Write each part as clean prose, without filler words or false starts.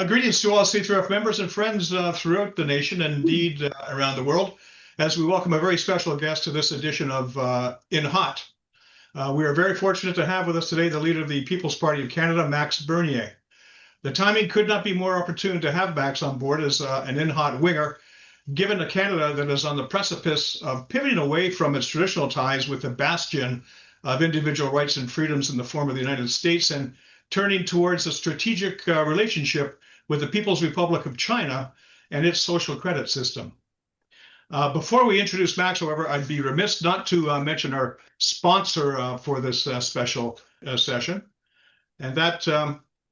Greetings to all C3RF members and friends throughout the nation and indeed around the world, as we welcome a very special guest to this edition of In Hot. We are very fortunate to have with us today the leader of the People's Party of Canada, Max Bernier. The timing could not be more opportune to have Max on board as an In Hot winger, given a Canada that is on the precipice of pivoting away from its traditional ties with the bastion of individual rights and freedoms in the form of the United States and turning towards a strategic relationship with the People's Republic of China and its social credit system. Before we introduce Max, however, I'd be remiss not to mention our sponsor for this special session, and that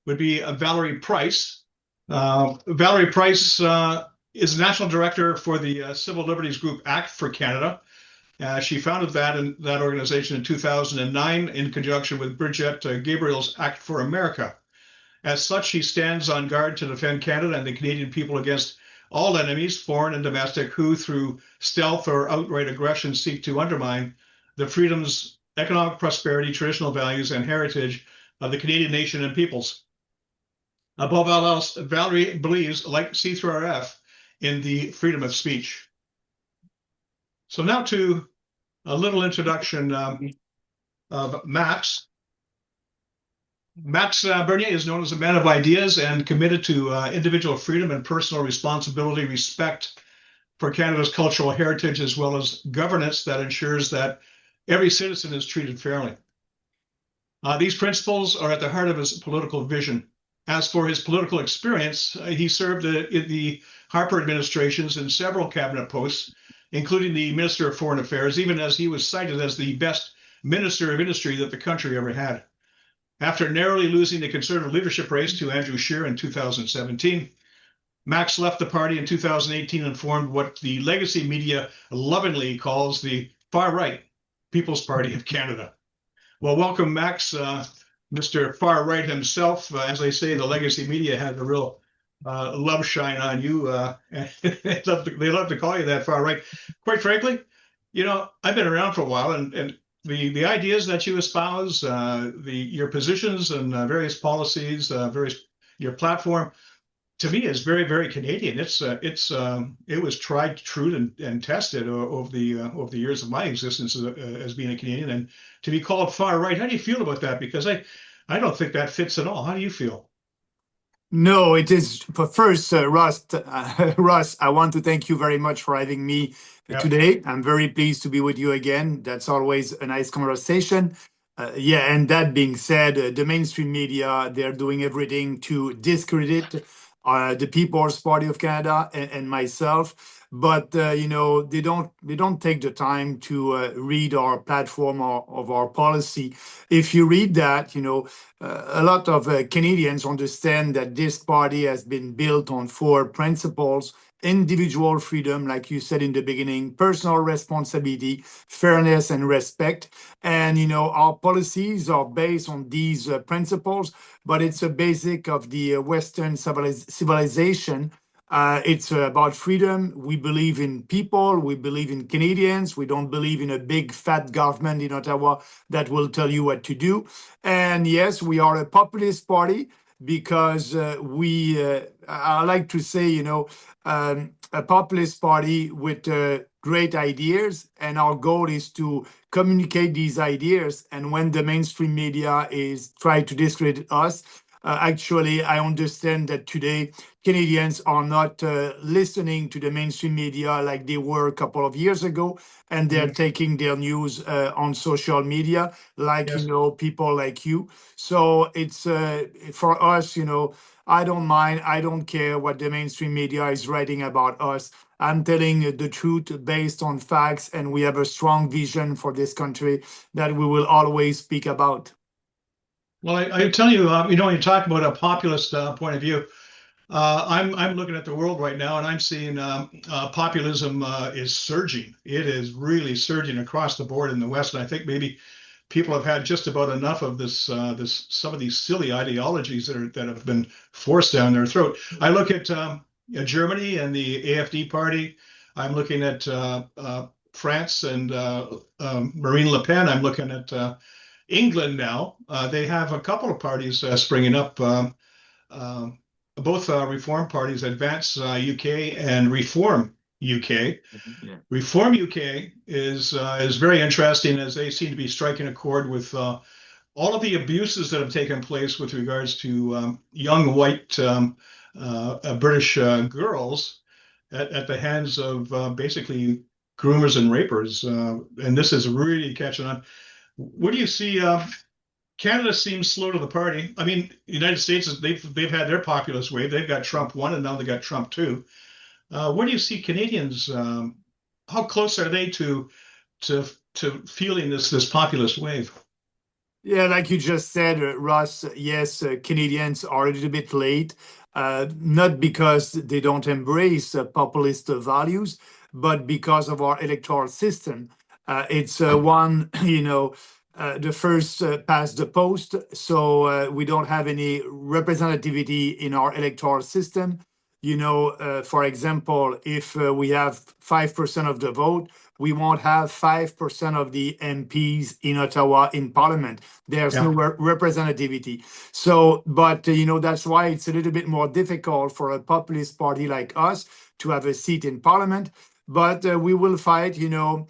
would be Valerie Price. Valerie Price is National Director for the Civil Liberties Group Act for Canada. She founded that organization in 2009 in conjunction with Bridget Gabriel's Act for America. As such, she stands on guard to defend Canada and the Canadian people against all enemies, foreign and domestic, who through stealth or outright aggression seek to undermine the freedoms, economic prosperity, traditional values, and heritage of the Canadian nation and peoples. Above all else, Valerie believes, like C3RF, in the freedom of speech. So now to a little introduction of Max. Max Bernier is known as a man of ideas and committed to individual freedom and personal responsibility, respect for Canada's cultural heritage, as well as governance that ensures that every citizen is treated fairly. These principles are at the heart of his political vision. As for his political experience, he served in the Harper administrations in several cabinet posts, including the Minister of Foreign Affairs, even as he was cited as the best Minister of Industry that the country ever had. After narrowly losing the Conservative leadership race to Andrew Scheer in 2017, Max left the party in 2018 and formed what the legacy media lovingly calls the far-right People's Party of Canada. Well, welcome, Max, Mr. Far-Right himself. As I say, the legacy media had a real love shine on you. They love to call you that far right. Quite frankly, you know, I've been around for a while, and the ideas that you espouse, your positions and various policies, your platform, to me is very, very Canadian. It was tried, true, and tested over the years of my existence as being a Canadian. And to be called far right, how do you feel about that? Because I don't think that fits at all. How do you feel? No, it is. But first, Russ, I want to thank you very much for having me today. I'm very pleased to be with you again. That's always a nice conversation. And that being said, the mainstream media, they're doing everything to discredit the People's Party of Canada and myself. But they don't take the time to read our platform of our policy. If you read that, a lot of Canadians understand that this party has been built on 4 principles: individual freedom, like you said in the beginning, personal responsibility, fairness, and respect. And, our policies are based on these principles, but it's a basic of the Western civilization. It's about freedom. We believe in people. We believe in Canadians. We don't believe in a big fat government in Ottawa that will tell you what to do. And yes, we are a populist party because I like to say, a populist party with great ideas. And our goal is to communicate these ideas. And when the mainstream media is trying to discredit us, actually, I understand that today Canadians are not listening to the mainstream media like they were a couple of years ago, and they're taking their news on social media, like, people like you. So it's for us, I don't mind. I don't care what the mainstream media is writing about us. I'm telling the truth based on facts, and we have a strong vision for this country that we will always speak about. Well, I tell you, when you talk about a populist point of view, I'm looking at the world right now, and I'm seeing populism is surging. It is really surging across the board in the West, and I think maybe people have had just about enough of some of these silly ideologies that have been forced down their throat. I look at Germany and the AfD party. I'm looking at France and Marine Le Pen. I'm looking at England now. They have a couple of parties springing up. both reform parties, Advance UK and Reform UK. Yeah. Reform UK is very interesting as they seem to be striking a chord with all of the abuses that have taken place with regards to young white British girls at the hands of basically groomers and rapers. And this is really catching on. What do you see? Canada seems slow to the party. I mean, the United States, they've had their populist wave. They've got Trump 1 and now they got Trump 2. Where do you see Canadians? How close are they to feeling this populist wave? Yeah, like you just said, Russ, yes, Canadians are a little bit late, not because they don't embrace populist values, but because of our electoral system. It's one, the first past the post, so we don't have any representativity in our electoral system. For example, if we have 5% of the vote, we won't have 5% of the MPs in Ottawa in Parliament. There's no representativity. So, but that's why it's a little bit more difficult for a populist party like us to have a seat in Parliament. But we will fight. The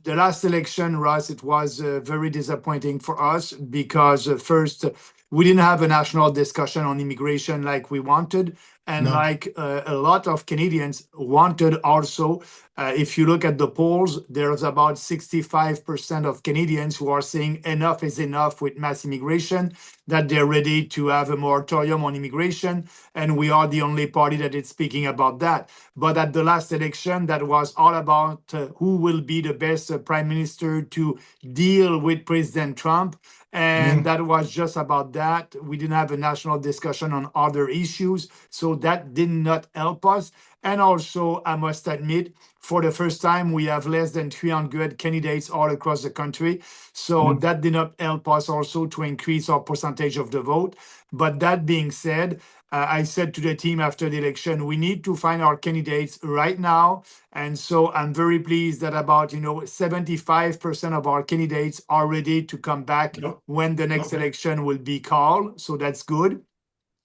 last election, Russ, it was very disappointing for us because first we didn't have a national discussion on immigration like we wanted. And No. like a lot of Canadians wanted also, if you look at the polls, there's about 65% of Canadians who are saying enough is enough with mass immigration, that they're ready to have a moratorium on immigration. And we are the only party that is speaking about that. But at the last election, that was all about who will be the best prime minister to deal with President Trump. And that was just about that. We didn't have a national discussion on other issues. So that did not help us. And also, I must admit, for the first time, we have less than 300 candidates all across the country. So that did not help us also to increase our percentage of the vote. But that being said, I said to the team after the election, we need to find our candidates right now. And so I'm very pleased that about 75% of our candidates are ready to come back when the next election will be called. So that's good.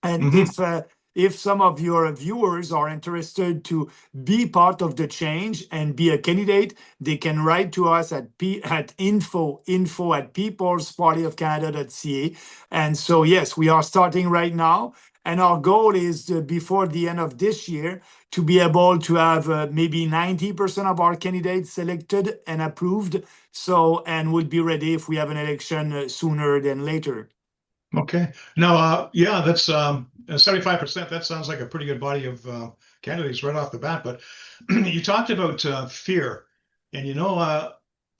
And if some of your viewers are interested to be part of the change and be a candidate, they can write to us at info at peoplespartyofcanada.ca. And so, yes, we are starting right now. And our goal is before the end of this year to be able to have maybe 90% of our candidates selected and approved. So, and we'll be ready if we have an election sooner than later. Okay. Now, yeah, that's 75%. That sounds like a pretty good body of candidates right off the bat. But you talked about fear, and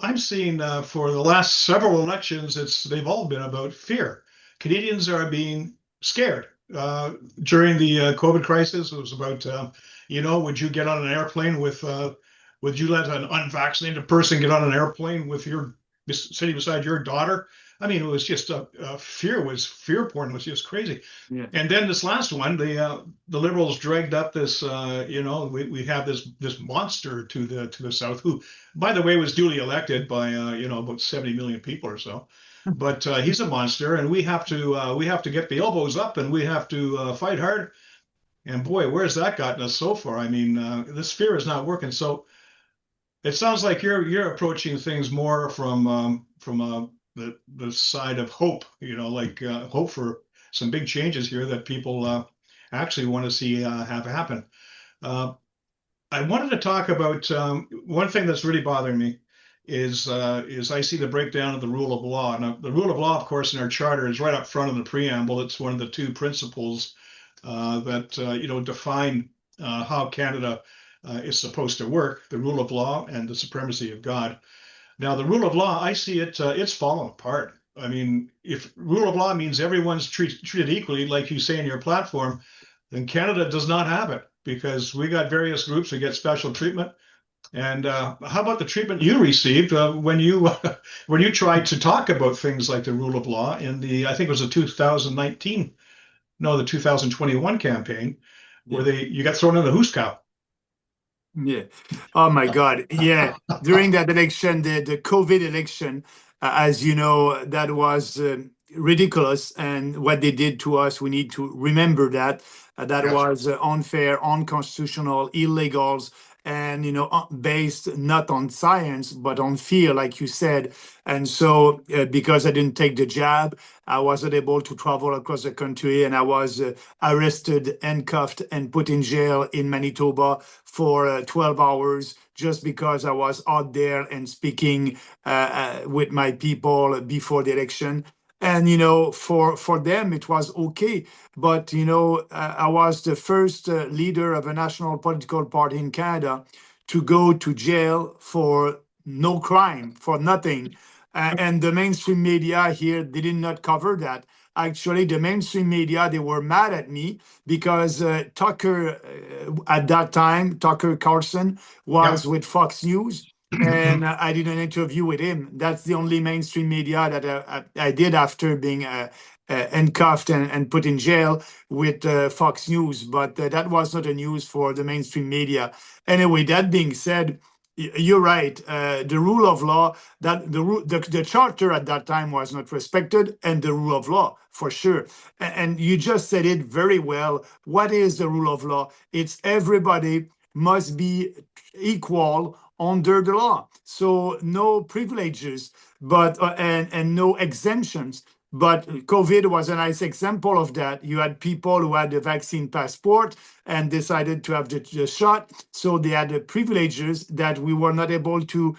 I'm seeing for the last several elections, they've all been about fear. Canadians are being scared. During the COVID crisis, it was about, would you get on an airplane would you let an unvaccinated person get on an airplane with sitting beside your daughter? I mean, it was just fear porn was just crazy. Yeah. And then this last one, the Liberals dragged up this, we have this monster to the south, who, by the way, was duly elected by about 70 million people or so. But he's a monster, and we have to get the elbows up, and we have to fight hard. And boy, where's that gotten us so far? I mean, this fear is not working. So it sounds like you're approaching things more from the side of hope, hope for some big changes here that people actually want to see have happen. I wanted to talk about one thing that's really bothering me is I see the breakdown of the rule of law. Now, the rule of law, of course, in our charter is right up front in the preamble. It's one of the two principles that define how Canada is supposed to work: the rule of law and the supremacy of God. Now, the rule of law, I see it's falling apart. I mean, if rule of law means everyone's treated equally, like you say in your platform, then Canada does not have it, because we got various groups who get special treatment. And how about the treatment you received when you tried to talk about things like the rule of law in I think it was the 2021 campaign, where you got thrown in the hoose cow. Yeah. Oh my God. Yeah. During that election, the COVID election, as you know, that was ridiculous. And what they did to us, we need to remember that that Yes. was unfair, unconstitutional, illegals, and based not on science but on fear, like you said. And so, because I didn't take the jab, I wasn't able to travel across the country, and I was arrested, handcuffed, and put in jail in Manitoba for 12 hours just because I was out there and speaking with my people before the election. And for them it was okay, but I was the first leader of a national political party in Canada to go to jail for no crime, for nothing. And the mainstream media here, they did not cover that. Actually, the mainstream media, they were mad at me because Tucker, at that time, Tucker Carlson was Yep. with Fox News, and I did an interview with him. That's the only mainstream media that I did after being handcuffed and put in jail with Fox News. But that was not a news for the mainstream media. Anyway, that being said, you're right. The rule of law, that the charter at that time was not respected, and the rule of law for sure. And you just said it very well. What is the rule of law? It's everybody must be equal under the law. So no privileges, but and no exemptions. But COVID was a nice example of that. You had people who had the vaccine passport and decided to have the shot, so they had the privileges that we were not able to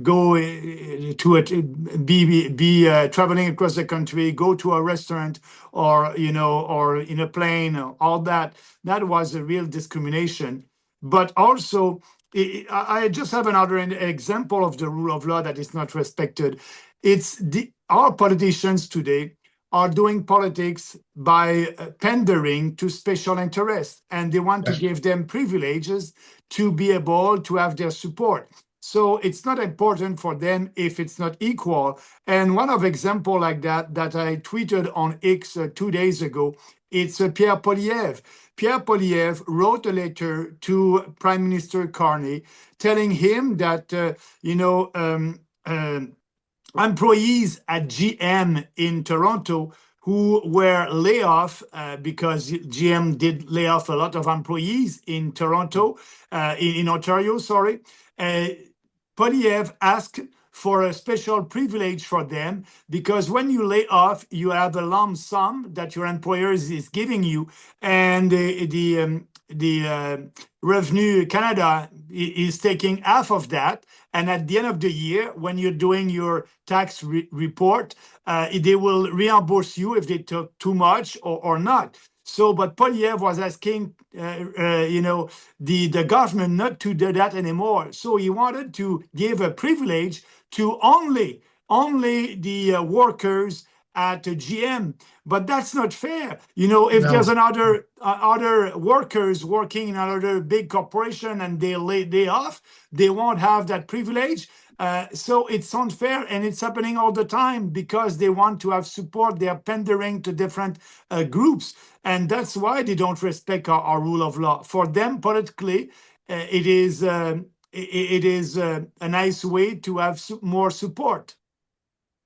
go to be traveling across the country, go to a restaurant, or or in a plane, all that. That was a real discrimination. But also, I just have another example of the rule of law that is not respected. It's our politicians today are doing politics by pandering to special interests, and they want to Yes. give them privileges to be able to have their support. So it's not important for them if it's not equal. And one of example like that I tweeted on X 2 days ago, it's Pierre Poilievre. Pierre Poilievre wrote a letter to Prime Minister Carney telling him that employees at GM in Toronto who were laid off because GM did lay off a lot of employees in Toronto, in Ontario, sorry. Poilievre asked for a special privilege for them because when you lay off, you have a lump sum that your employer is giving you, and the Revenue Canada is taking half of that. And at the end of the year, when you're doing your tax report, they will reimburse you if they took too much or not. So, but Poilievre was asking, the government not to do that anymore. So he wanted to give a privilege to only the workers at GM, but that's not fair. If there's No. another other workers working in another big corporation and they lay off, they won't have that privilege. So it's unfair, and it's happening all the time because they want to have support. They are pandering to different groups, and that's why they don't respect our rule of law. For them, politically, it is a nice way to have more support.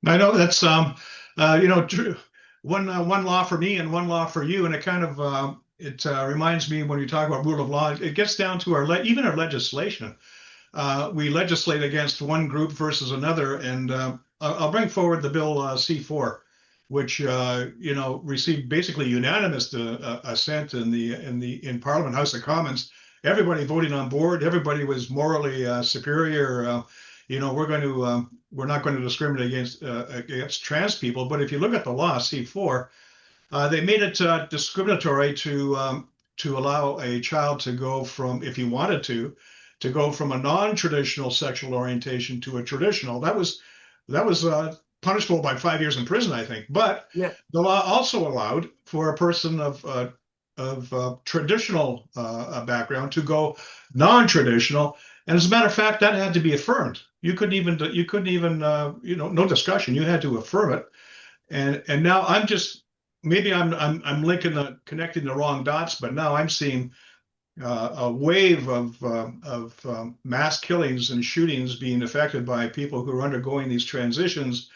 I know that's true. One law for me and one law for you, and it kind of it reminds me when you talk about rule of law, it gets down to even our legislation. We legislate against one group versus another, and I'll bring forward the bill C4, which received basically unanimous assent in Parliament, House of Commons. Everybody voting on board. Everybody was morally superior. We're not going to discriminate against trans people. But if you look at the law C4, they made it discriminatory to allow a child to go from, if he wanted to go from a non-traditional sexual orientation to a traditional. That was punishable by 5 years in prison, I think. But Yeah. the law also allowed for a person of traditional background to go non-traditional. And as a matter of fact, that had to be affirmed. You couldn't even no discussion. You had to affirm it. And now maybe I'm connecting the wrong dots, but now I'm seeing a wave of mass killings and shootings being affected by people who are undergoing these transitions.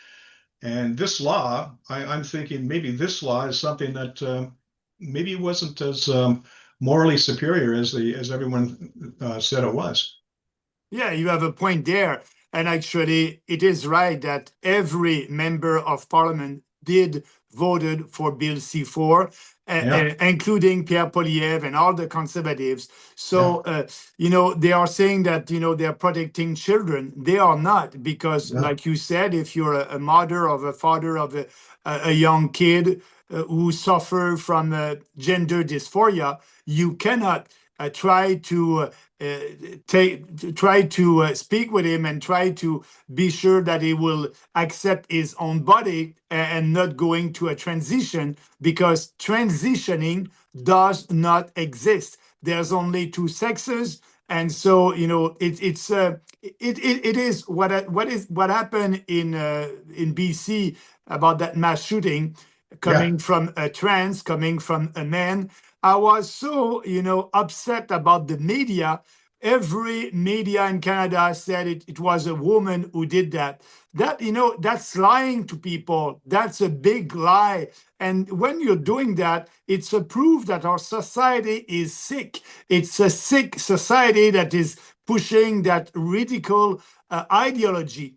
And this law, I'm thinking maybe this law is something that maybe wasn't as morally superior as everyone said it was. Yeah, you have a point there. And actually, it is right that every member of parliament did voted for Bill C4, Yeah, including Pierre Poilievre and all the conservatives. yeah, So, they are saying that, they're protecting children. They are not, because, yeah, like you said, if you're a mother or a father of a young kid who suffer from gender dysphoria, you cannot try to speak with him and try to be sure that he will accept his own body and not going to a transition, because transitioning does not exist. There's only two sexes. And so, it is what happened in BC about that mass shooting, yeah, coming from a trans, coming from a man. I was so, upset about the media. Every media in Canada said it was a woman who did that. That, that's lying to people. That's a big lie. And when you're doing that, it's a proof that our society is sick. It's a sick society that is pushing that radical ideology.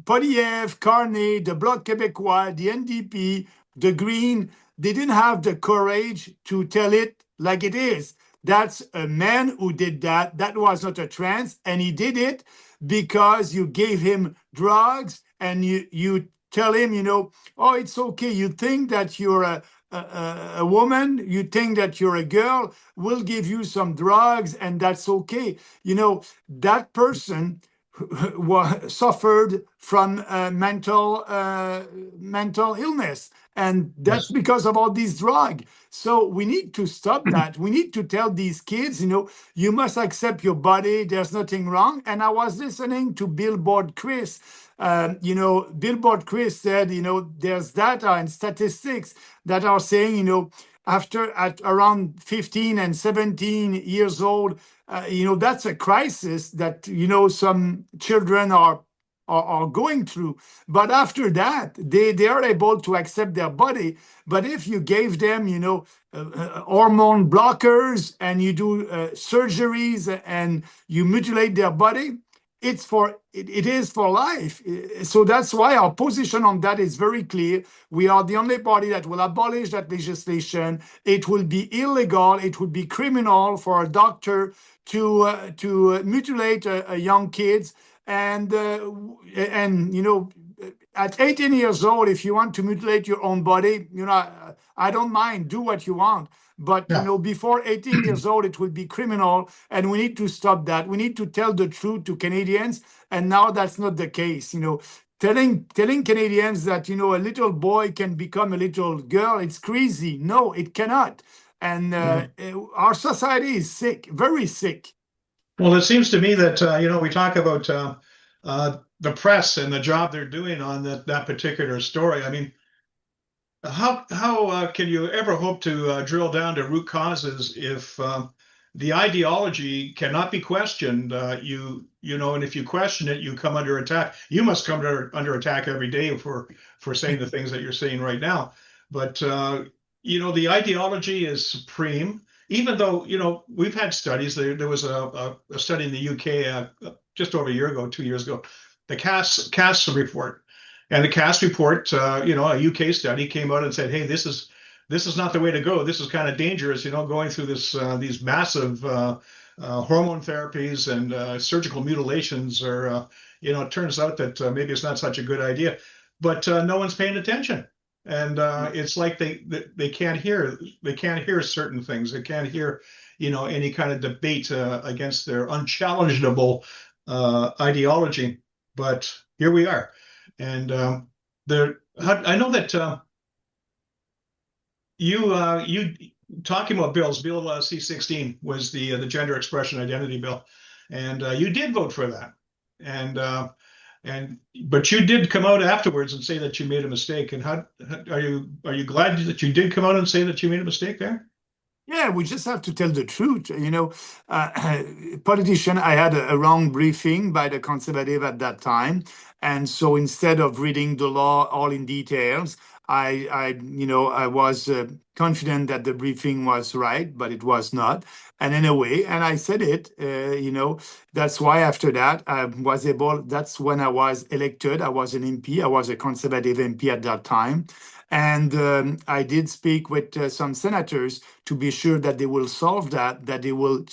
Poilievre, Carney, the Bloc Québécois, the NDP, the Green, they didn't have the courage to tell it like it is. That's a man who did that. That was not a trans, and he did it because you gave him drugs and you tell him, oh, it's okay. You think that you're a woman, you think that you're a girl, we'll give you some drugs, and that's okay. That person suffered from mental illness, and that's yes, because of all these drugs. So we need to stop that. We need to tell these kids, you must accept your body. There's nothing wrong. And I was listening to Billboard Chris. Billboard Chris said, there's data and statistics that are saying, after at around 15 and 17 years old, that's a crisis that, some children are going through. But after that, they are able to accept their body. But if you gave them, hormone blockers, and you do surgeries and you mutilate their body, it is for life. So that's why our position on that is very clear. We are the only party that will abolish that legislation. It will be illegal. It would be criminal for a doctor to mutilate a young kids. And at 18 years old, if you want to mutilate your own body, I don't mind. Do what you want. But yeah. before 18 years old, it will be criminal, and we need to stop that. We need to tell the truth to Canadians, and now that's not the case. Telling Canadians that a little boy can become a little girl, it's crazy. No, it cannot. And Yeah. our society is sick, very sick. Well, it seems to me that we talk about the press and the job they're doing on that particular story. I mean, how can you ever hope to drill down to root causes if the ideology cannot be questioned? And if you question it, you come under attack. You must come under attack every day for saying the things that you're saying right now. But the ideology is supreme. Even though we've had studies. There was a study in the UK just over a year ago, 2 years ago, the Cass report. And the Cass report, a UK study came out and said, "Hey, this is not the way to go. This is kind of dangerous. Going through these massive hormone therapies and surgical mutilations, or it turns out that maybe it's not such a good idea." But no one's paying attention, and it's like they can't hear certain things. They can't hear any kind of debate against their unchallengeable ideology. But here we are. And I know that you talking about bills. Bill C-16 was the gender expression identity bill, and you did vote for that. But you did come out afterwards and say that you made a mistake. And how are you glad that you did come out and say that you made a mistake there? Yeah, we just have to tell the truth. Politician, I had a wrong briefing by the conservative at that time. And so instead of reading the law all in details, I was confident that the briefing was right, but it was not. And in a way, and I said it, that's why after that, that's when I was elected. I was an MP. I was a conservative MP at that time. And I did speak with some senators to be sure that they will solve that they will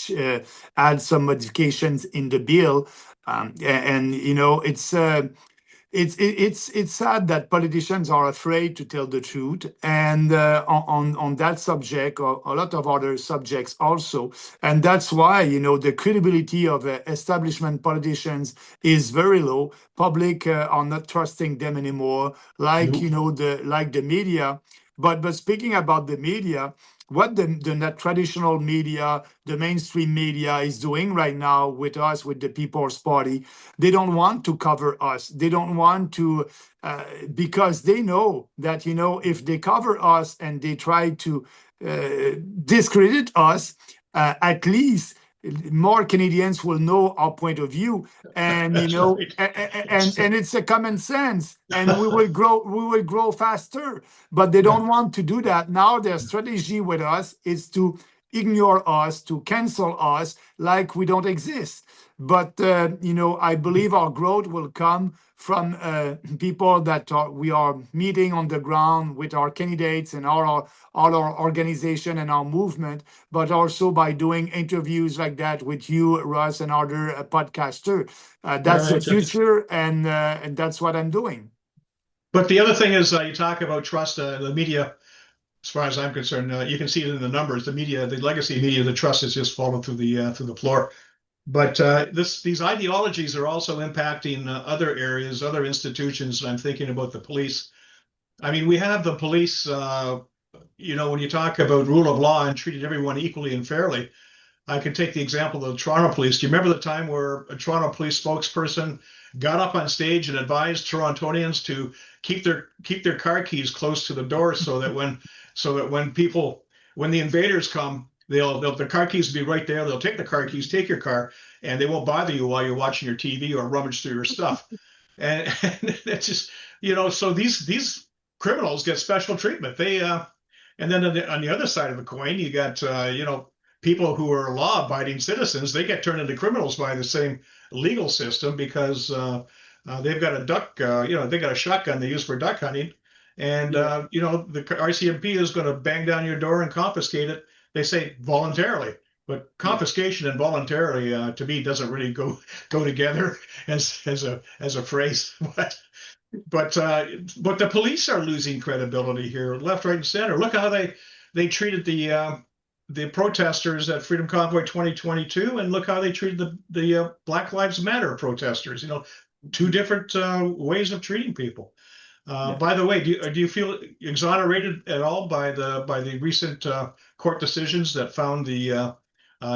add some modifications in the bill. It's sad that politicians are afraid to tell the truth, and on that subject, or a lot of other subjects also, and that's why the credibility of establishment politicians is very low. Public are not trusting them anymore, like Nope. the media. But speaking about the media, what the traditional media, the mainstream media is doing right now with us, with the People's Party, they don't want to cover us. They don't want to, because they know that, if they cover us and they try to discredit us, at least more Canadians will know our point of view, and That's right. and it's a common sense, and we will grow faster. But they Yeah. don't want to do that now. Their strategy with us is to ignore us, to cancel us like we don't exist. But I believe our growth will come from people that we are meeting on the ground with our candidates and all our organization and our movement, but also by doing interviews like that with you, Russ, and other podcaster. That's the Right. future, and that's what I'm doing. But the other thing is, you talk about trust. The media, as far as I'm concerned, you can see it in the numbers. The media, the legacy media, the trust has just fallen through the floor. But these ideologies are also impacting other areas, other institutions. I'm thinking about the police. I mean, we have the police. When you talk about rule of law and treating everyone equally and fairly, I can take the example of the Toronto police. Do you remember the time where a Toronto police spokesperson got up on stage and advised Torontonians to keep their car keys close to the door so that when the invaders come, the car keys will be right there. They'll take the car keys, take your car, and they won't bother you while you're watching your TV or rummage through your stuff. And it's just so these criminals get special treatment. And then on the other side of the coin, you got people who are law-abiding citizens. They get turned into criminals by the same legal system because they've got a duck. They got a shotgun they use for duck hunting, and Yeah. the RCMP is going to bang down your door and confiscate it. They say voluntarily, but Yeah. confiscation and voluntarily to me doesn't really go together as a phrase. But the police are losing credibility here, left, right, and center. Look how they treated the protesters at Freedom Convoy 2022, and look how they treated the Black Lives Matter protesters. Two different ways of treating people. Yeah. By the way, do you feel exonerated at all by the recent court decisions that found the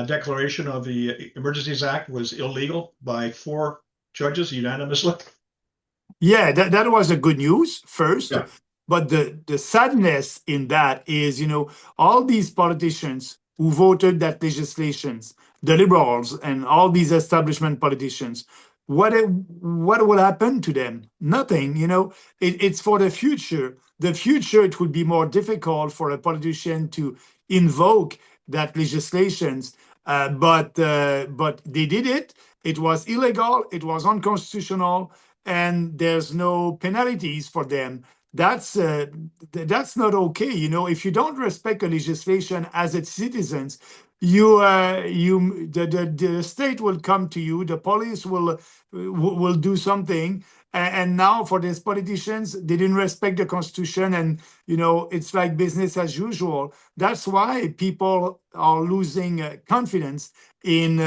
declaration of the Emergencies Act was illegal by 4 judges unanimously? Yeah, that was a good news first. Yeah. But the sadness in that is, all these politicians who voted that legislations, the liberals and all these establishment politicians, what will happen to them? Nothing. It's for the future. The future, it would be more difficult for a politician to invoke that legislations. But they did it. It was illegal. It was unconstitutional, and there's no penalties for them. That's not okay. If you don't respect a legislation as its citizens, the state will come to you, the police will do something, and now for these politicians, they didn't respect the constitution, and it's like business as usual. That's why people are losing confidence in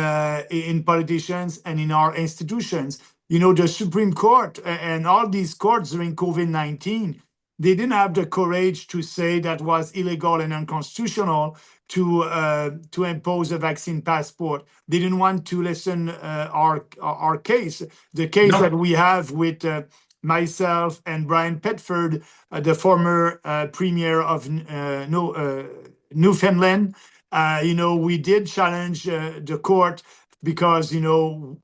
politicians and in our institutions. The Supreme Court and all these courts during COVID-19, they didn't have the courage to say that was illegal and unconstitutional to impose a vaccine passport. They didn't want to listen our case, the case that No. we have with myself and Brian Petford, the former premier of Newfoundland, We did challenge the court because,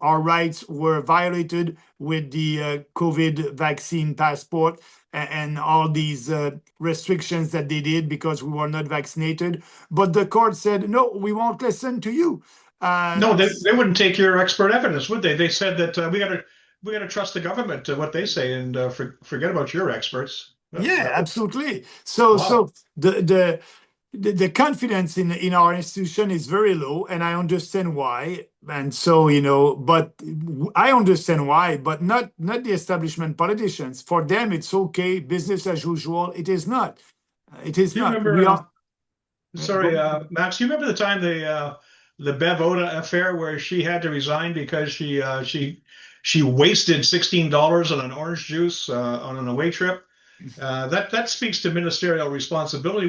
our rights were violated with the COVID vaccine passport and all these restrictions that they did because we were not vaccinated. But the court said, no, we won't listen to you. No, they wouldn't take your expert evidence, would they? They said that we gotta trust the government to what they say and forget about your experts. Yeah, absolutely. So Wow. so the confidence in our institution is very low, and I understand why. And so, but I understand why, but not the establishment politicians. For them, it's okay, business as usual. It is not. It is Do you not. remember? We are. Sorry, Max. You remember the time the Bev Oda affair where she had to resign because she wasted $16 on an orange juice on an away trip? That speaks to ministerial responsibility.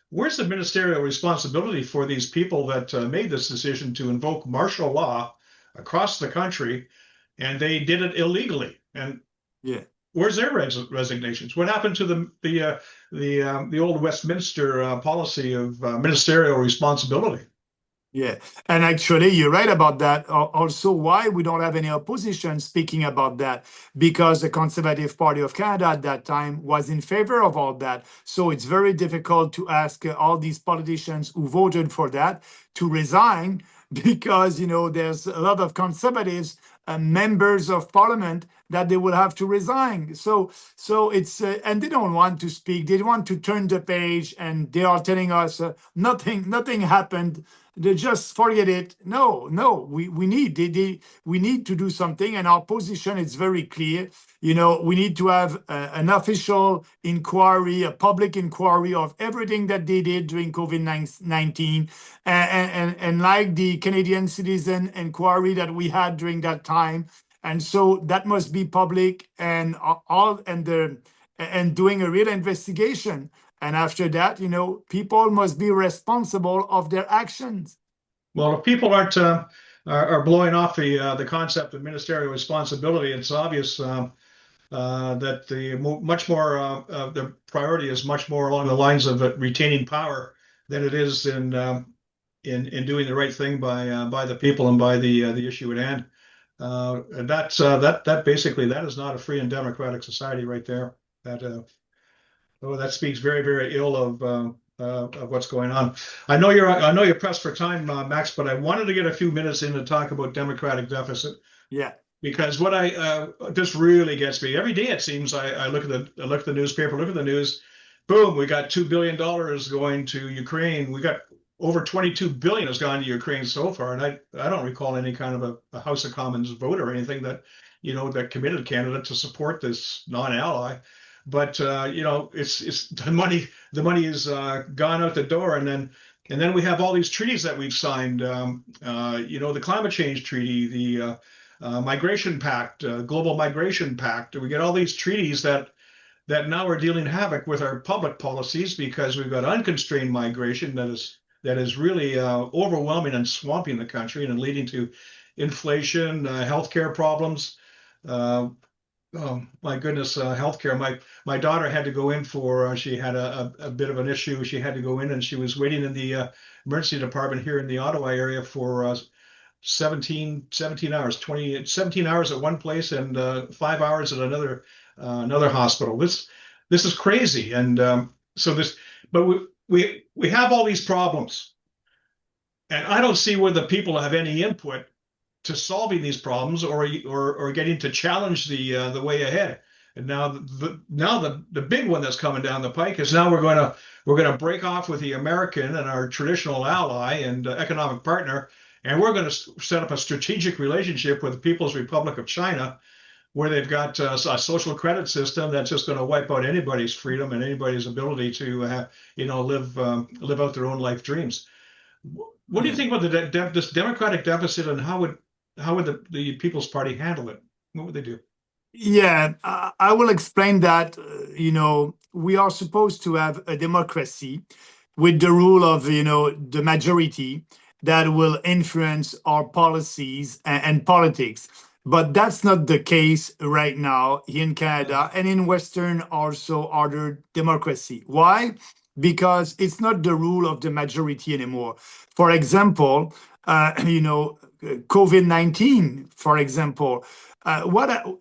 Where's the ministerial responsibility for these people that made this decision to invoke martial law across the country, and they did it illegally? And Yeah. where's their resignations? What happened to the old Westminster policy of ministerial responsibility? Yeah, and actually, you're right about that. Also, why we don't have any opposition speaking about that, because the Conservative Party of Canada at that time was in favor of all that. So it's very difficult to ask all these politicians who voted for that to resign because, there's a lot of conservatives, members of parliament that they will have to resign. So it's and they don't want to speak. They want to turn the page, and they are telling us nothing happened. They just forget it. No, we need we need to do something, and our position is very clear. We need to have an official inquiry, a public inquiry of everything that they did during COVID-19, and like the Canadian citizen inquiry that we had during that time. And so that must be public and and doing a real investigation. And after that, people must be responsible of their actions. Well, if people are blowing off the concept of ministerial responsibility, it's obvious that much more the priority is much more along the lines of retaining power than it is in doing the right thing by the people and by the issue at hand. And that basically that is not a free and democratic society right there. That speaks very, very ill of what's going on. I know you're pressed for time, Max, but I wanted to get a few minutes in to talk about democratic deficit. Yeah. Because what this really gets me every day. It seems I look at the newspaper, look at the news. Boom, we got $2 billion going to Ukraine. We got over 22 billion has gone to Ukraine so far, and I don't recall any kind of a House of Commons vote or anything that that committed Canada to support this non-ally. But it's the money. The money is gone out the door, and then we have all these treaties that we've signed. The climate change treaty, the migration pact, global migration pact. We get all these treaties that now are dealing havoc with our public policies because we've got unconstrained migration that is really overwhelming and swamping the country and leading to inflation, healthcare problems. Oh my goodness, healthcare. My daughter had to go in for she had a bit of an issue. She had to go in, and she was waiting in the emergency department here in the Ottawa area for 17 hours, 17 hours at one place and 5 hours at another hospital. This is crazy, and but we have all these problems, and I don't see where the people have any input to solving these problems or getting to challenge the way ahead. And now the big one that's coming down the pike is now we're going to break off with the American and our traditional ally and economic partner, and we're going to set up a strategic relationship with the People's Republic of China, where they've got a social credit system that's just going to wipe out anybody's freedom and anybody's ability to live out their own life dreams. What do you think about this democratic deficit, and how would the People's Party handle it? What would they do? Yeah, I will explain that. We are supposed to have a democracy with the rule of, the majority that will influence our policies and politics. But that's not the case right now in Canada and in Western also other democracy. Why? because it's not the rule of the majority anymore. For example, COVID-19, for example,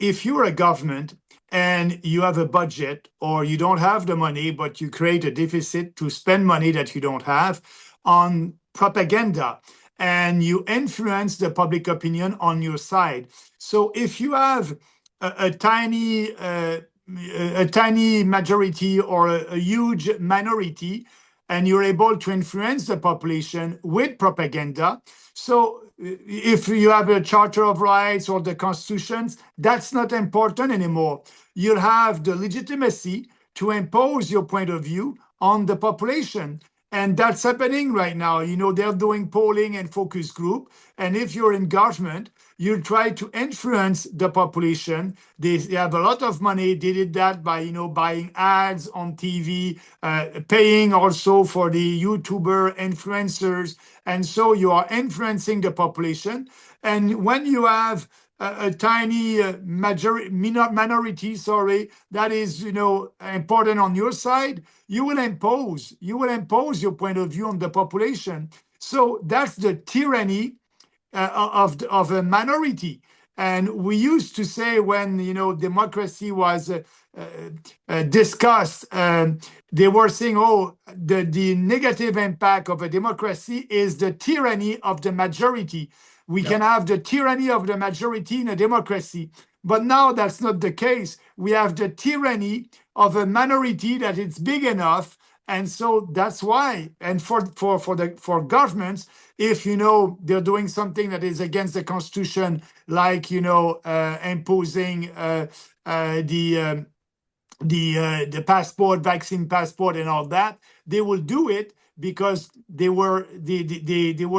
if you're a government and you have a budget, or you don't have the money, but you create a deficit to spend money that you don't have on propaganda, and you influence the public opinion on your side. So if you have a tiny majority or a huge minority, and you're able to influence the population with propaganda. So if you have a Charter of Rights or the constitutions, that's not important anymore. You'll have the legitimacy to impose your point of view on the population. And that's happening right now. They're doing polling and focus group. And if you're in government, you try to influence the population. They have a lot of money. They did that by, buying ads on TV, paying also for the YouTuber influencers. And so you are influencing the population. And when you have a tiny minority, that is, important on your side, you will impose your point of view on the population. So that's the tyranny of a minority. And we used to say, when democracy was discussed, they were saying, oh, the negative impact of a democracy is the tyranny of the majority. We can have the tyranny of the majority in a democracy. But now that's not the case. We have the tyranny of a minority that it's big enough. And so that's why. And for governments, if they're doing something that is against the Constitution, like imposing the passport, vaccine passport, and all that, they will do it because they were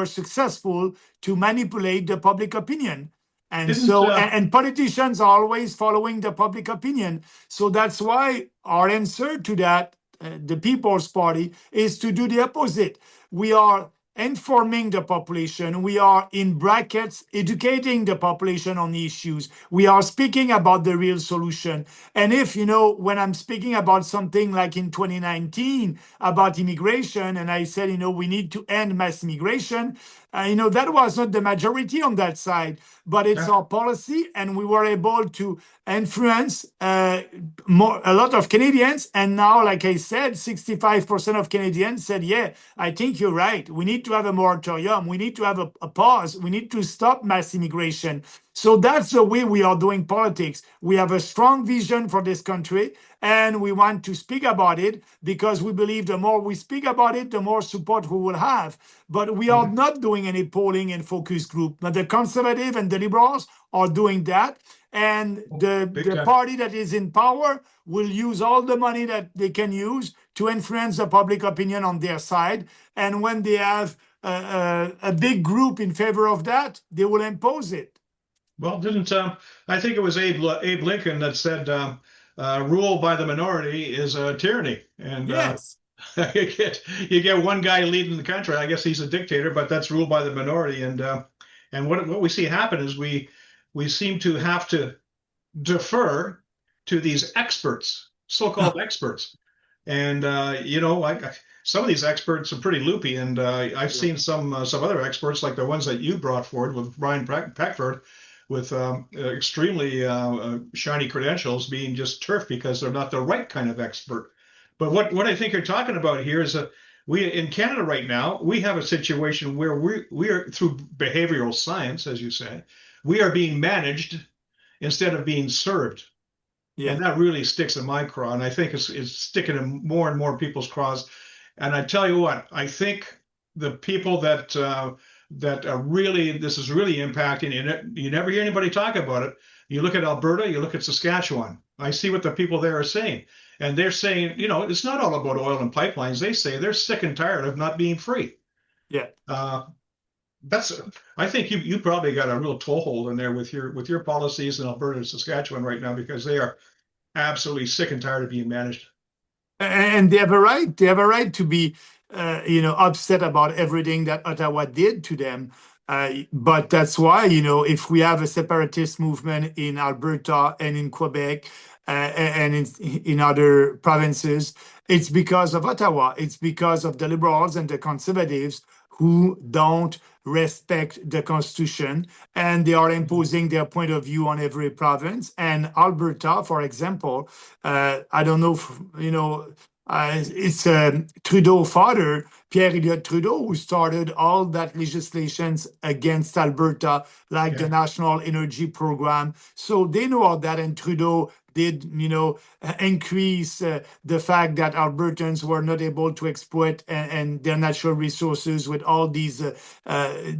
successful to manipulate the public opinion. And and politicians are always following the public opinion. So that's why our answer to that, the People's Party, is to do the opposite. We are informing the population. We are, in brackets, educating the population on the issues. We are speaking about the real solution. And if, when I'm speaking about something like in 2019 about immigration, and I said, we need to end mass immigration, that was not the majority on that side, but it's our policy, and we were able to influence a lot of Canadians. And now, like I said, 65% of Canadians said, yeah, I think you're right. We need to have a moratorium. We need to have a pause. We need to stop mass immigration. So that's the way we are doing politics. We have a strong vision for this country, and we want to speak about it because we believe the more we speak about it, the more support we will have. But we are not doing any polling and focus group. But the Conservative and the Liberals are doing that. And the party that is in power will use all the money that they can use to influence the public opinion on their side. And when they have a big group in favor of that, they will impose it. Well, I think it was Abe Lincoln that said, rule by the minority is a tyranny. And yes. You get one guy leading the country. I guess he's a dictator, but that's rule by the minority. And what we see happen is we seem to have to defer to these experts, so-called experts. And some of these experts are pretty loopy. And I've seen some other experts, like the ones that you brought forward with Brian Peckford, with extremely shiny credentials, being just turfed because they're not the right kind of expert. But what I think you're talking about here is that we, in Canada right now, we have a situation where we are, through behavioral science, as you say, we are being managed instead of being served. Yeah. And that really sticks in my craw, and I think it's sticking in more and more people's craws. And I tell you what, I think the people that really, this is really impacting, and you never hear anybody talk about it. You look at Alberta, you look at Saskatchewan. I see what the people there are saying. And they're saying, it's not all about oil and pipelines. They say they're sick and tired of not being free. Yeah. I think you probably got a real toehold in there with your policies in Alberta and Saskatchewan right now, because they are absolutely sick and tired of being managed. And they have a right. They have a right to be, upset about everything that Ottawa did to them. But that's why, if we have a separatist movement in Alberta and in Quebec and in other provinces, it's because of Ottawa. It's because of the Liberals and the Conservatives who don't respect the Constitution, and they are imposing their point of view on every province. And Alberta, for example, I don't know, it's Trudeau father, Pierre-Éliott Trudeau, who started all that legislations against Alberta, like the National Energy Program. So they know all that, and Trudeau did, increase the fact that Albertans were not able to exploit and their natural resources with all these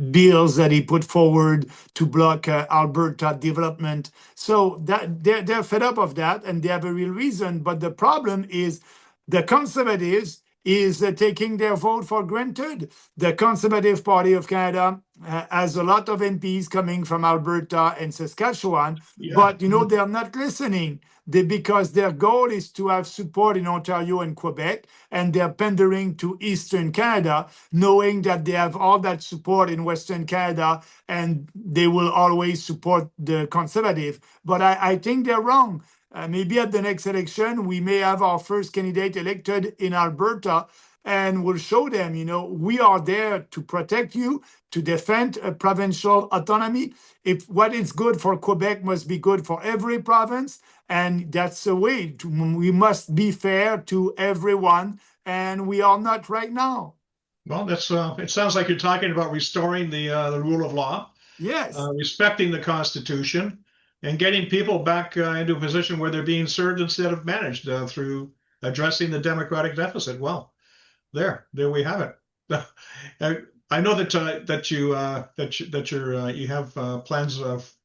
bills that he put forward to block Alberta development. So that they're fed up of that, and they have a real reason. But the problem is the Conservatives is taking their vote for granted. The Conservative Party of Canada has a lot of MPs coming from Alberta and Saskatchewan, but they're not listening. Because their goal is to have support in Ontario and Quebec, and they're pandering to Eastern Canada, knowing that they have all that support in Western Canada, and they will always support the Conservative. But I think they're wrong. Maybe at the next election, we may have our first candidate elected in Alberta, and we'll show them, we are there to protect you, to defend provincial autonomy. If what is good for Quebec must be good for every province, and that's the way. We must be fair to everyone, and we are not right now. Well, that's it sounds like you're talking about restoring the rule of law. Yes. Respecting the Constitution, and getting people back into a position where they're being served instead of managed through addressing the democratic deficit. Well, there we have it. I know that you have plans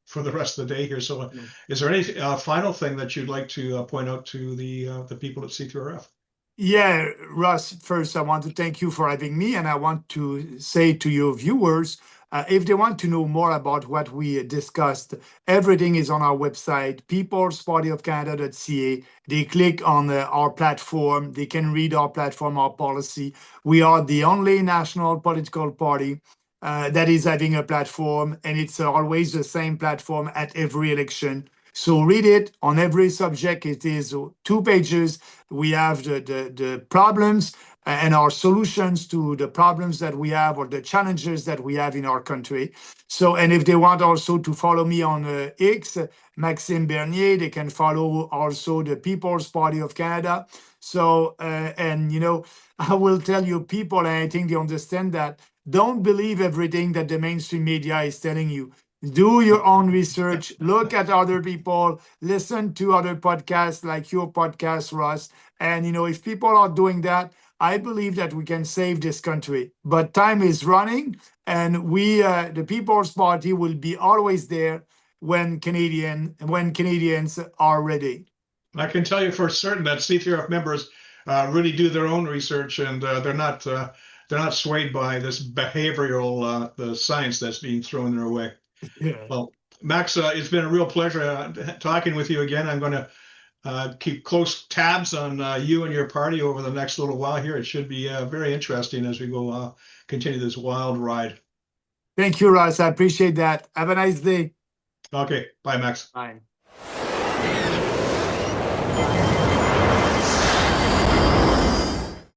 for the rest of the day here. So, is there any final thing that you'd like to point out to the people at C3RF? Yeah, Russ, first, I want to thank you for having me. And I want to say to your viewers, if they want to know more about what we discussed, everything is on our website, peoplespartyofcanada.ca. They click on our platform. They can read our platform, our policy. We are the only national political party that is having a platform, and it's always the same platform at every election. So read it on every subject. It is 2 pages. We have the problems and our solutions to the problems that we have, or the challenges that we have in our country. So, and if they want also to follow me on X, Maxime Bernier, they can follow also the People's Party of Canada. So, I will tell you people, and I think they understand that, don't believe everything that the mainstream media is telling you. Do your own research, look at other people, listen to other podcasts like your podcast, Russ. And, if people are doing that, I believe that we can save this country. But time is running, and we, the People's Party, will be always there when Canadians are ready. I can tell you for certain that C3RF members really do their own research, and they're not swayed by this behavioral the science that's being thrown their way. Yeah. Well, Max, it's been a real pleasure talking with you again. I'm going to keep close tabs on you and your party over the next little while here. It should be very interesting as we go continue this wild ride. Thank you, Russ. I appreciate that. Have a nice day. Okay. Bye, Max. Bye.